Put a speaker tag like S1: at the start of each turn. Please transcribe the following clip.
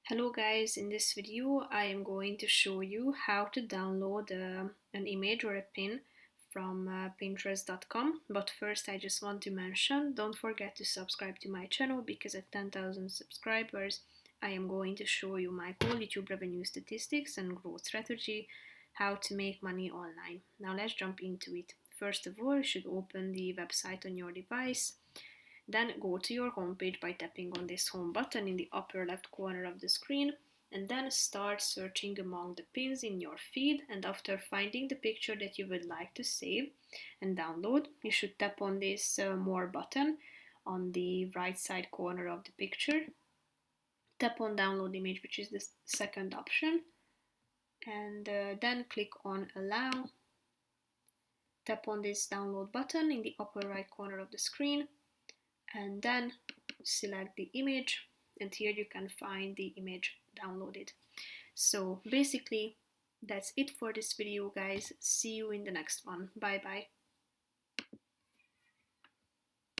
S1: Hello guys, in this video I am going to show you how to download an image or a pin from pinterest.com. But first I just want to mention, don't forget to subscribe to my channel because at 10,000 subscribers I am going to show you my whole YouTube revenue statistics and growth strategy, how to make money online. Now let's jump into it. First of all, you should open the website on your device. Then go to your homepage by tapping on this home button in the upper left corner of the screen, and then start searching among the pins in your feed. And after finding the picture that you would like to save and download, you should tap on this more button on the right side corner of the picture. Tap on download image, which is the second option, and then click on allow. Tap on this download button in the upper right corner of the screen, and then select the image, and here you can find the image downloaded. So basically that's it for this video guys. See you in the next one. Bye bye.